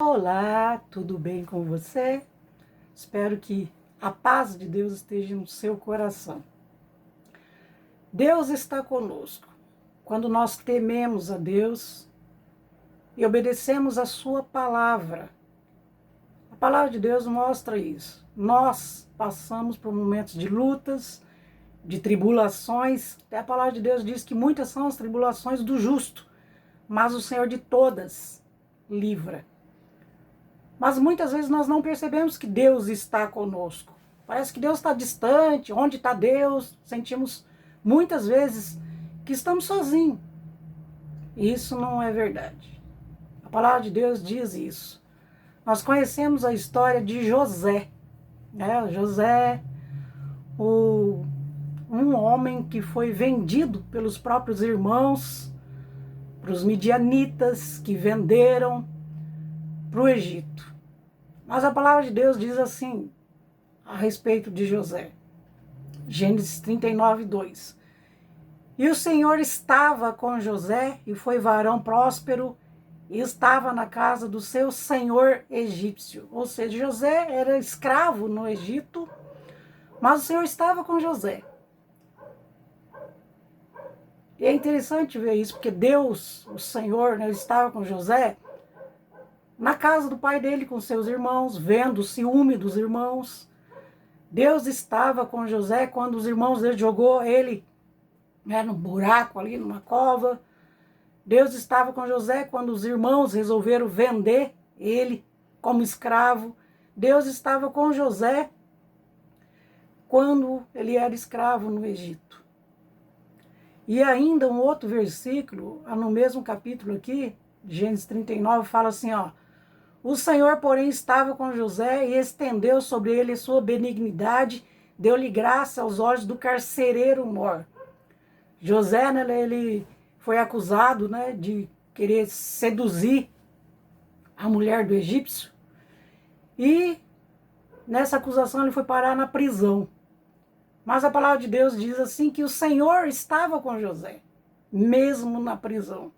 Olá, tudo bem com você? Espero que a paz de Deus esteja no seu coração. Deus está conosco. Quando nós tememos a Deus e obedecemos a sua palavra, a palavra de Deus mostra isso. Nós passamos por momentos de lutas, de tribulações. Até a palavra de Deus diz que muitas são as tribulações do justo, mas o Senhor de todas livra. Mas muitas vezes nós não percebemos que Deus está conosco. Parece que Deus está distante. Onde está Deus? Sentimos muitas vezes que estamos sozinhos. E isso não é verdade. A palavra de Deus diz isso. Nós conhecemos a história de José. José, um homem que foi vendido pelos próprios irmãos, para os midianitas que venderam para o Egito. Mas a palavra de Deus diz assim, a respeito de José. Gênesis 39, 2. E o Senhor estava com José, e foi varão próspero, e estava na casa do seu senhor egípcio. Ou seja, José era escravo no Egito, mas o Senhor estava com José. E é interessante ver isso, porque Deus, o Senhor, estava com José na casa do pai dele, com seus irmãos, vendo o ciúme dos irmãos. Deus estava com José quando os irmãos dele jogou ele num buraco ali, numa cova. Deus estava com José quando os irmãos resolveram vender ele como escravo. Deus estava com José quando ele era escravo no Egito. E ainda um outro versículo, no mesmo capítulo aqui, Gênesis 39, fala assim, o Senhor, porém, estava com José e estendeu sobre ele a sua benignidade, deu-lhe graça aos olhos do carcereiro mor. José, ele foi acusado, de querer seduzir a mulher do egípcio, e nessa acusação ele foi parar na prisão. Mas a palavra de Deus diz assim que o Senhor estava com José, mesmo na prisão.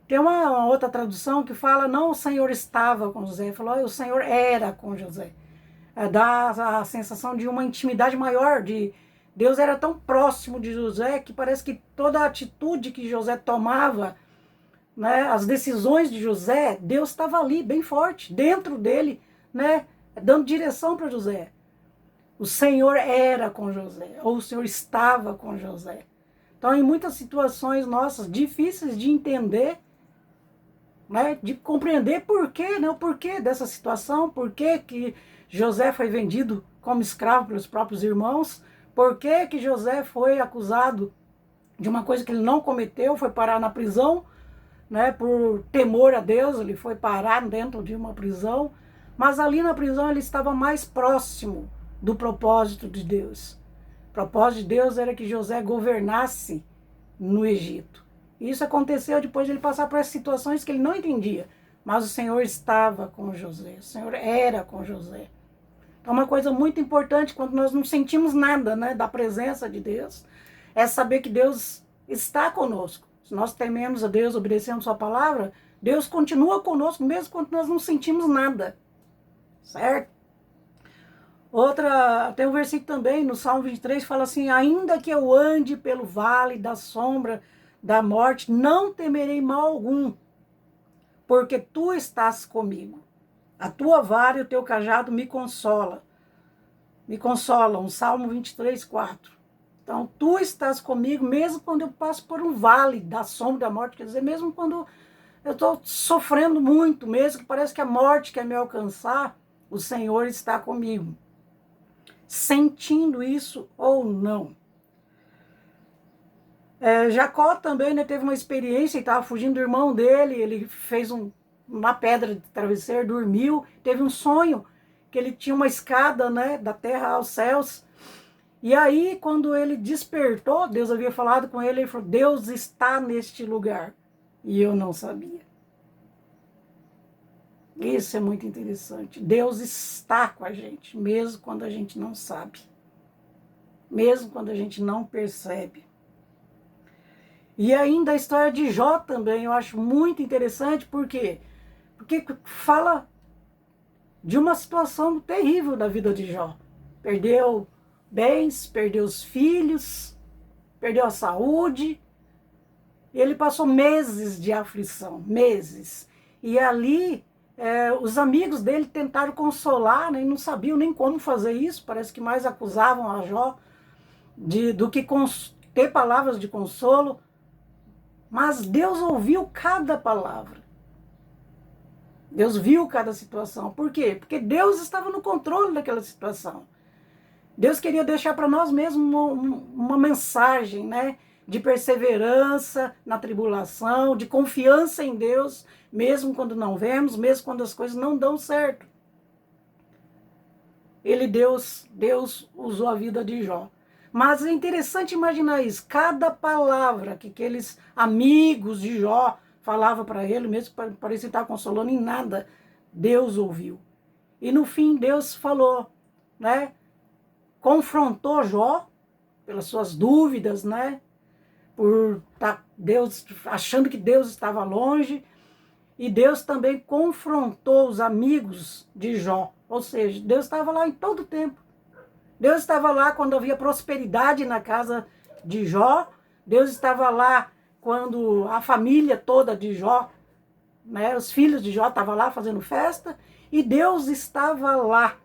Tem uma outra tradução que fala, não o Senhor estava com José, falou, o Senhor era com José. Dá a sensação de uma intimidade maior, de Deus era tão próximo de José que parece que toda a atitude que José tomava, as decisões de José, Deus estava ali, bem forte, dentro dele, dando direção para José. O Senhor era com José, ou o Senhor estava com José. Então, em muitas situações nossas, difíceis de entender, de compreender o porquê dessa situação, por que José foi vendido como escravo pelos próprios irmãos, por que José foi acusado de uma coisa que ele não cometeu, foi parar na prisão, por temor a Deus, ele foi parar dentro de uma prisão, mas ali na prisão ele estava mais próximo do propósito de Deus. O propósito de Deus era que José governasse no Egito. Isso aconteceu depois de ele passar por essas situações que ele não entendia. Mas o Senhor estava com José. O Senhor era com José. Então, uma coisa muito importante quando nós não sentimos nada, da presença de Deus, é saber que Deus está conosco. Se nós tememos a Deus, obedecemos a sua palavra, Deus continua conosco mesmo quando nós não sentimos nada. Certo? Tem um versículo também, no Salmo 23, fala assim, ainda que eu ande pelo vale da sombra da morte, não temerei mal algum, porque tu estás comigo. A tua vara e o teu cajado me consolam. Me consolam, Salmo 23, 4. Então, tu estás comigo, mesmo quando eu passo por um vale da sombra da morte, quer dizer, mesmo quando eu estou sofrendo muito, mesmo que parece que a morte quer me alcançar, o Senhor está comigo. Sentindo isso ou não. Jacó também teve uma experiência, ele estava fugindo do irmão dele, ele fez uma pedra de travesseiro, dormiu, teve um sonho que ele tinha uma escada da terra aos céus, e aí quando ele despertou, Deus havia falado com ele, ele falou, Deus está neste lugar, e eu não sabia. Isso é muito interessante, Deus está com a gente, mesmo quando a gente não sabe, mesmo quando a gente não percebe. E ainda a história de Jó também, eu acho muito interessante, por quê? Porque fala de uma situação terrível da vida de Jó. Perdeu bens, perdeu os filhos, perdeu a saúde. Ele passou meses de aflição, meses. E ali os amigos dele tentaram consolar, né, e não sabiam nem como fazer isso. Parece que mais acusavam a Jó do que ter palavras de consolo. Mas Deus ouviu cada palavra. Deus viu cada situação. Por quê? Porque Deus estava no controle daquela situação. Deus queria deixar para nós mesmos uma mensagem, né, de perseverança na tribulação, de confiança em Deus, mesmo quando não vemos, mesmo quando as coisas não dão certo. Deus usou a vida de Jó. Mas é interessante imaginar isso. Cada palavra que aqueles amigos de Jó falavam para ele, mesmo parecia estar consolando, em nada Deus ouviu. E no fim Deus falou, né? Confrontou Jó pelas suas dúvidas, né? Por Deus achando que Deus estava longe. E Deus também confrontou os amigos de Jó. Ou seja, Deus estava lá em todo o tempo. Deus estava lá quando havia prosperidade na casa de Jó. Deus estava lá quando a família toda de Jó, né, os filhos de Jó estavam lá fazendo festa. E Deus estava lá,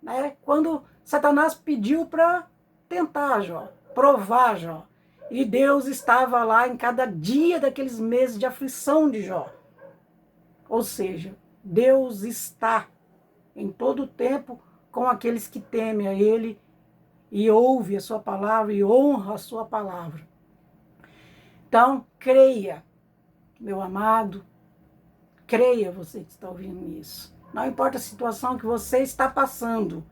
né, quando Satanás pediu para tentar Jó, provar Jó. E Deus estava lá em cada dia daqueles meses de aflição de Jó. Ou seja, Deus está em todo o tempo com aqueles que temem a Ele e ouve a sua palavra e honra a sua palavra. Então, creia, meu amado, creia você que está ouvindo isso. Não importa a situação que você está passando.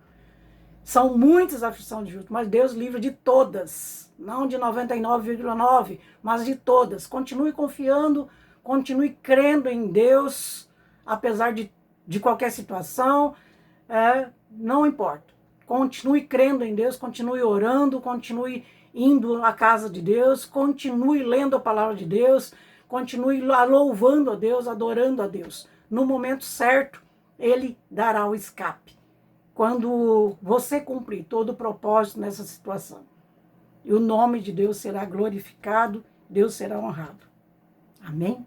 São muitas aflições de justo, mas Deus livra de todas. Não de 99,9, mas de todas. Continue confiando, continue crendo em Deus, apesar de qualquer situação. Não importa. Continue crendo em Deus, continue orando, continue indo à casa de Deus, continue lendo a palavra de Deus, continue louvando a Deus, adorando a Deus. No momento certo, Ele dará o escape. Quando você cumprir todo o propósito nessa situação. E o nome de Deus será glorificado, Deus será honrado. Amém?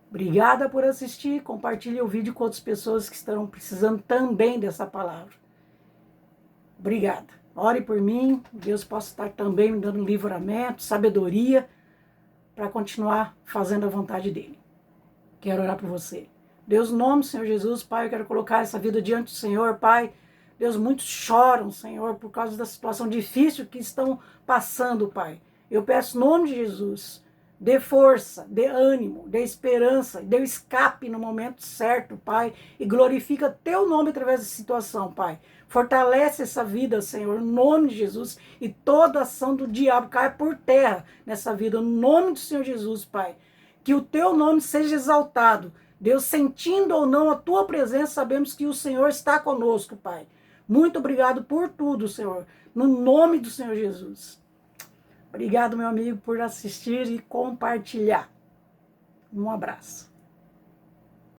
Obrigada por assistir, compartilhe o vídeo com outras pessoas que estarão precisando também dessa palavra. Obrigada. Ore por mim, Deus possa estar também me dando livramento, sabedoria, para continuar fazendo a vontade dEle. Quero orar por você. Deus, no nome do Senhor Jesus, Pai, eu quero colocar essa vida diante do Senhor, Pai. Deus, muitos choram, Senhor, por causa da situação difícil que estão passando, Pai. Eu peço, no nome de Jesus, dê força, dê ânimo, dê esperança, dê o escape no momento certo, Pai, e glorifica Teu nome através da situação, Pai. Fortalece essa vida, Senhor, no nome de Jesus, e toda ação do diabo caia por terra nessa vida, no nome do Senhor Jesus, Pai. Que o Teu nome seja exaltado. Deus, sentindo ou não a Tua presença, sabemos que o Senhor está conosco, Pai. Muito obrigado por tudo, Senhor, no nome do Senhor Jesus. Obrigado, meu amigo, por assistir e compartilhar. Um abraço.